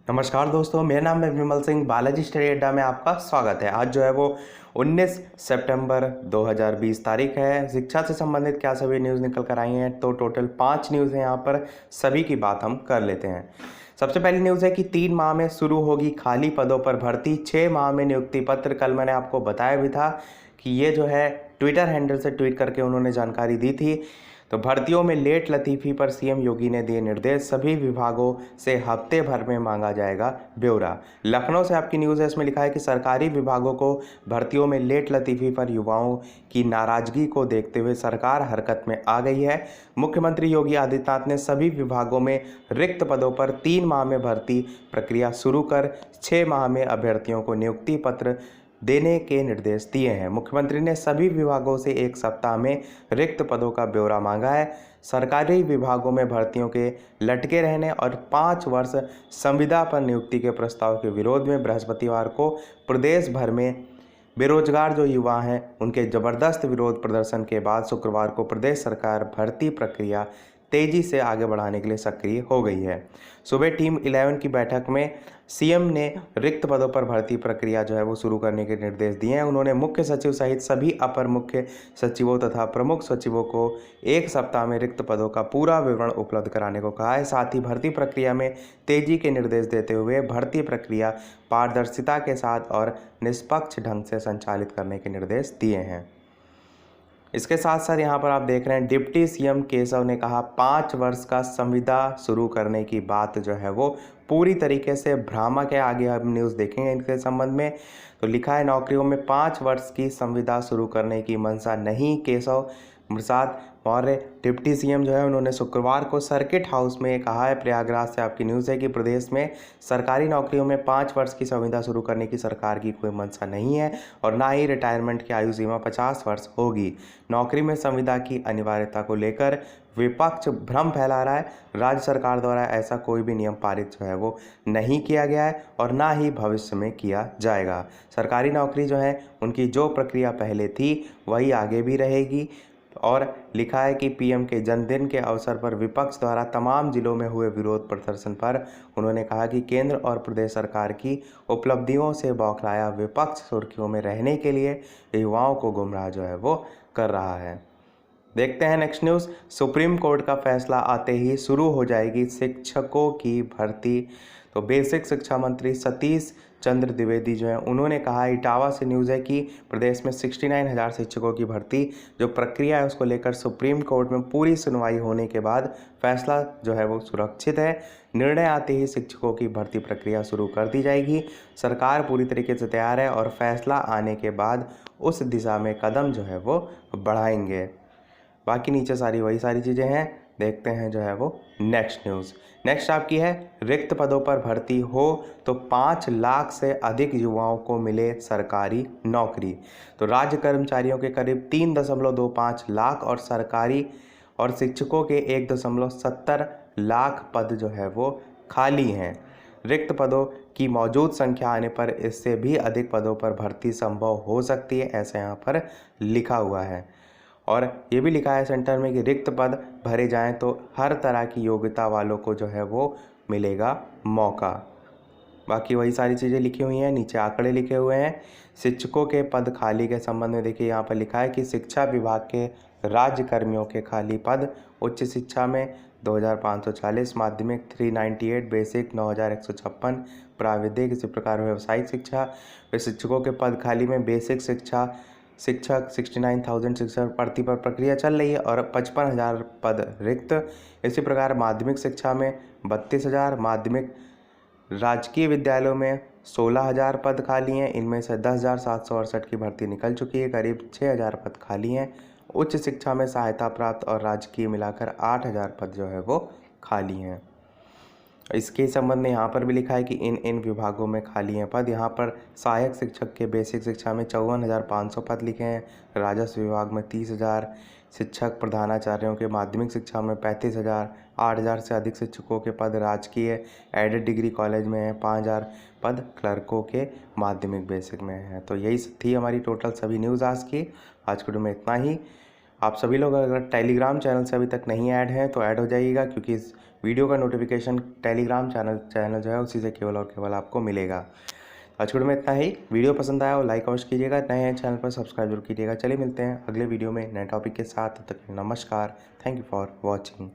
नमस्कार दोस्तों, मेरा नाम है विमल सिंह। बालाजी स्टडी अड्डा में आपका स्वागत है। आज जो है वो 19 सितंबर 2020 तारीख है। शिक्षा से संबंधित क्या सभी न्यूज़ निकल कर आई हैं, तो टोटल 5 न्यूज़ हैं यहाँ पर। सभी की बात हम कर लेते हैं। सबसे पहली न्यूज़ है कि 3 माह में शुरू होगी खाली पदों पर भर्ती, 6 माह में नियुक्ति पत्र। कल मैंने आपको बताया भी था कि ये जो है ट्विटर हैंडल से ट्वीट करके उन्होंने जानकारी दी थी। तो भर्तियों में लेट लतीफ़ी पर सीएम योगी ने दिए निर्देश, सभी विभागों से हफ्ते भर में मांगा जाएगा ब्यौरा। लखनऊ से आपकी न्यूज़ है, इसमें लिखा है कि सरकारी विभागों को भर्तियों में लेट लतीफ़ी पर युवाओं की नाराजगी को देखते हुए सरकार हरकत में आ गई है। मुख्यमंत्री योगी आदित्यनाथ ने सभी विभागों में रिक्त पदों पर 3 माह में भर्ती प्रक्रिया शुरू कर 6 माह में अभ्यर्थियों को नियुक्ति पत्र देने के निर्देश दिए हैं। मुख्यमंत्री ने सभी विभागों से 1 सप्ताह में रिक्त पदों का ब्यौरा मांगा है। सरकारी विभागों में भर्तियों के लटके रहने और 5 वर्ष संविदा पर नियुक्ति के प्रस्ताव के विरोध में बृहस्पतिवार को प्रदेश भर में बेरोजगार जो युवा हैं उनके जबरदस्त विरोध प्रदर्शन के बाद शुक्रवार को प्रदेश सरकार भर्ती प्रक्रिया तेजी से आगे बढ़ाने के लिए सक्रिय हो गई है। सुबह टीम 11 की बैठक में सीएम ने रिक्त पदों पर भर्ती प्रक्रिया जो है वो शुरू करने के निर्देश दिए हैं। उन्होंने मुख्य सचिव सहित सभी अपर मुख्य सचिवों तथा प्रमुख सचिवों को 1 सप्ताह में रिक्त पदों का पूरा विवरण उपलब्ध कराने को कहा है। साथ ही भर्ती प्रक्रिया में तेजी के निर्देश देते हुए भर्ती प्रक्रिया पारदर्शिता के साथ और निष्पक्ष ढंग से संचालित करने के निर्देश दिए हैं। इसके साथ साथ यहाँ पर आप देख रहे हैं डिप्टी सीएम केशव ने कहा 5 वर्ष का संविदा शुरू करने की बात जो है वो पूरी तरीके से भ्रामक है। आगे हम न्यूज़ देखेंगे इनके संबंध में। तो लिखा है नौकरियों में 5 वर्ष की संविदा शुरू करने की मंशा नहीं। केशव प्रसाद मौर्य डिप्टी सीएम जो है उन्होंने शुक्रवार को सर्किट हाउस में कहा है। प्रयागराज से आपकी न्यूज़ है कि प्रदेश में सरकारी नौकरियों में 5 वर्ष की संविदा शुरू करने की सरकार की कोई मंशा नहीं है और ना ही रिटायरमेंट की आयु सीमा 50 वर्ष होगी। नौकरी में संविदा की अनिवार्यता को लेकर विपक्ष भ्रम फैला रहा है। राज्य सरकार द्वारा ऐसा कोई भी नियम पारित जो है वो नहीं किया गया है और ना ही भविष्य में किया जाएगा। सरकारी नौकरी जो है उनकी जो प्रक्रिया पहले थी वही आगे भी रहेगी। और लिखा है कि पीएम के जन्मदिन के अवसर पर विपक्ष द्वारा तमाम जिलों में हुए विरोध प्रदर्शन पर उन्होंने कहा कि केंद्र और प्रदेश सरकार की उपलब्धियों से बौखलाया विपक्ष सुर्खियों में रहने के लिए युवाओं को गुमराह जो है वो कर रहा है। देखते हैं नेक्स्ट न्यूज़। सुप्रीम कोर्ट का फैसला आते ही शुरू हो जाएगी शिक्षकों की भर्ती। तो बेसिक शिक्षा मंत्री सतीश चंद्र द्विवेदी जो है उन्होंने कहा, इटावा से न्यूज़ है कि प्रदेश में 69,000 शिक्षकों की भर्ती जो प्रक्रिया है उसको लेकर सुप्रीम कोर्ट में पूरी सुनवाई होने के बाद फैसला जो है वो सुरक्षित है। निर्णय आते ही शिक्षकों की भर्ती प्रक्रिया शुरू कर दी जाएगी। सरकार पूरी तरीके से तैयार है और फैसला आने के बाद उस दिशा में कदम जो है वो बढ़ाएंगे। बाकी नीचे वही सारी चीज़ें हैं। देखते हैं जो है वो नेक्स्ट न्यूज़। नेक्स्ट आपकी है, रिक्त पदों पर भर्ती हो तो 5 लाख से अधिक युवाओं को मिले सरकारी नौकरी। तो राज्य कर्मचारियों के करीब 3.25 लाख और सरकारी और शिक्षकों के 1.70 लाख पद जो है वो खाली हैं। रिक्त पदों की मौजूद संख्या आने पर इससे भी अधिक पदों पर भर्ती संभव हो सकती है, ऐसा यहाँ पर लिखा हुआ है। और ये भी लिखा है सेंटर में कि रिक्त पद भरे जाएं तो हर तरह की योग्यता वालों को जो है वो मिलेगा मौका। बाकी वही सारी चीज़ें लिखी हुई हैं, नीचे आंकड़े लिखे हुए हैं। शिक्षकों के पद खाली के संबंध में देखिए यहाँ पर लिखा है कि शिक्षा विभाग के राज्य कर्मियों के खाली पद उच्च शिक्षा में 2,540, माध्यमिक 398, बेसिक 9,156, प्राविधिक इसी प्रकार व्यावसायिक शिक्षा व शिक्षकों के पद खाली में बेसिक शिक्षा शिक्षक 69,000 शिक्षक भर्ती पर प्रक्रिया चल रही है और 55,000 पद रिक्त। इसी प्रकार माध्यमिक शिक्षा में 32,000, माध्यमिक राजकीय विद्यालयों में 16,000 पद खाली हैं। इनमें से 10,768 की भर्ती निकल चुकी है, करीब 6,000 पद खाली हैं। उच्च शिक्षा में सहायता प्राप्त और राजकीय मिलाकर 8,000 पद जो है वो खाली हैं। इसके संबंध में यहाँ पर भी लिखा है कि इन विभागों में खाली हैं पद। यहाँ पर सहायक शिक्षक के बेसिक शिक्षा में 54,500 पद लिखे हैं, राजस्व विभाग में 30,000, शिक्षक प्रधानाचार्यों के माध्यमिक शिक्षा में 35,000, 8,000 से अधिक शिक्षकों के पद राजकीय एडेड डिग्री कॉलेज में हैं, 5,000 पद क्लर्कों के माध्यमिक बेसिक में हैं। तो यही थी हमारी टोटल सभी न्यूज़ आज की। आज के वीडियो में इतना ही। आप सभी लोग अगर टेलीग्राम चैनल से अभी तक नहीं ऐड हैं तो ऐड हो जाइएगा, क्योंकि इस वीडियो का नोटिफिकेशन टेलीग्राम चैनल जो है उसी से केवल और केवल आपको मिलेगा। आज में इतना ही। वीडियो पसंद आया हो लाइक अवश्य कीजिएगा, नए हैं चैनल पर सब्सक्राइब जरूर कीजिएगा। चलिए मिलते हैं अगले वीडियो में नए टॉपिक के साथ। तब तक नमस्कार। Thank you for watching.